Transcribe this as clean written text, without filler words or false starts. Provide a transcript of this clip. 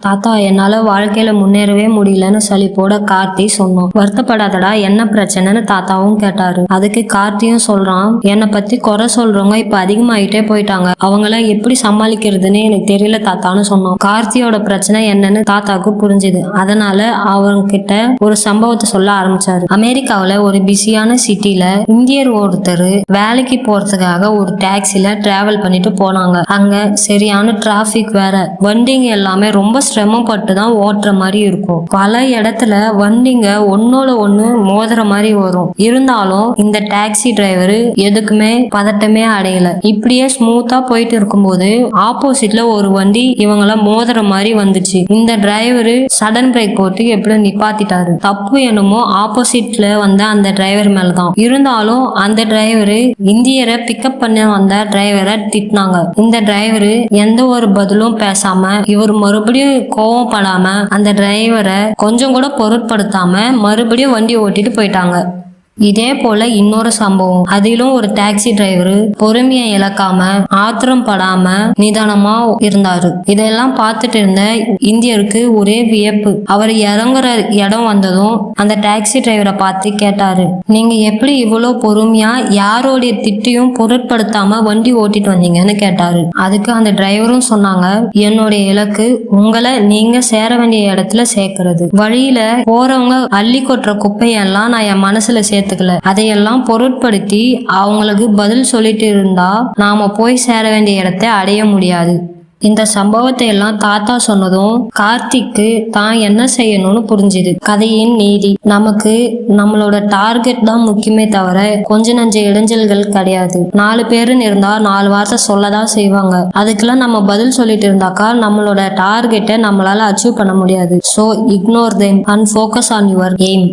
தாத்தா என்னால வாழ்க்கையில முன்னேறவே முடியலன்னு சலிப்போட கார்த்தி சொன்னோம். வருத்தப்படாதடா, என்ன பிரச்சனைன்னு தாத்தாவும் கேட்டாரு. அதுக்கு கார்த்தியும் சொல்றான், என்னை பத்தி குறை சொல்றவங்க இப்ப அதிகமாயிட்டே போயிட்டாங்க, அவங்கள எப்படி சமாளிக்கிறதுன்னு எனக்கு தெரியல தாத்தான்னு சொன்னோம். கார்த்தியோட பிரச்சனை என்னன்னு தாத்தாக்கு புரிஞ்சுது. அதனால அவங்க கிட்ட ஒரு சம்பவத்தை சொல்ல ஆரம்பிச்சாரு. அமெரிக்காவில ஒரு பிஸியான சிட்டில இந்தியர் ஒருத்தர் வேலைக்கு போறதுக்காக ஒரு டாக்ஸில டிராவல் பண்ணிட்டு போனாங்க. அங்க சரியான டிராபிக் வேற, வண்டிங்க எல்லாமே ரொம்ப சிரமப்பட்டு தான் ஓட்டுற மாதிரி இருக்கும். பல இடத்துல வண்டிங்க ஒன்னோட ஒண்ணு மோதுற மாதிரி வரும். இருந்தாலும் இந்த டாக்ஸி டிரைவர் எதுக்குமே பதட்டமே அடையல. இப்படியே ஸ்மூத்தா போயிட்டு இருக்கும்போது ஆப்போசிட்ல ஒரு வண்டி இவங்கள மோதுற மாதிரி வந்துச்சு. இந்த டிரைவர் சடன் பிரேக் போட்டு எப்படி நிப்பாத்திட்டாரு. தப்பு என்னமோ ஆப்போசிட்ல வந்த அந்த டிரைவர் மேலதான். இருந்தாலும் அந்த டிரைவர் இந்தியரை பிக்கப் பண்ண வந்த டிரைவரை திட்டினாங்க. இந்த டிரைவர் எந்த ஒரு பதிலும் பேசாம இவர் மறுபடியும் கோவப்படாம அந்த டிரைவரை கொஞ்சம் கூட பொருட்படுத்தாம மறுபடியும் வண்டி ஓட்டிட்டு போயிட்டாங்க. இதே போல இன்னொரு சம்பவம். அதிலும் ஒரு டாக்ஸி டிரைவர் பொறுமையை இழக்காம ஆத்திரம் படாம நிதானமா இருந்தாரு. இதெல்லாம் பார்த்துட்டு இருந்த இந்தியருக்கு ஒரே வியப்பு. அவர் இறங்குற இடம் வந்ததும் அந்த டாக்ஸி டிரைவரை பார்த்து கேட்டாரு, நீங்க எப்படி இவ்வளவு பொறுமையா யாரோடைய திட்டியும் பொருட்படுத்தாம வண்டி ஓட்டிட்டு வந்தீங்கன்னு கேட்டாரு. அதுக்கு அந்த டிரைவரும் சொன்னாங்க, என்னுடைய இலக்கு உங்களை நீங்க சேர வேண்டிய இடத்துல சேர்க்கிறது. வழியில போறவங்க அள்ளி கொட்டுற குப்பையெல்லாம் நான் என் மனசுல அதையெல்லாம் பொருட்படுத்தி அவங்களுக்கு பதில் சொல்லிட்டு இருந்தா நாம போய் சேர வேண்டிய இடத்தை அடைய முடியாது. இந்த சம்பவத்தை எல்லாம் தாத்தா சொன்னதும் கார்த்திக்கு தான் என்ன செய்யணும்னு புரிஞ்சுது. கதையின் நீதி, நமக்கு நம்மளோட டார்கெட் தான் முக்கியமே தவிர கொஞ்ச நஞ்ச இடைஞ்சல்கள் கிடையாது. 4 பேருன்னு இருந்தா 4 வார்த்தை சொல்லதான் செய்வாங்க. அதுக்கெல்லாம் நம்ம பதில் சொல்லிட்டு இருந்தாக்கா நம்மளோட டார்கெட்டை நம்மளால அச்சீவ் பண்ண முடியாது. So ignore them and focus on your aim.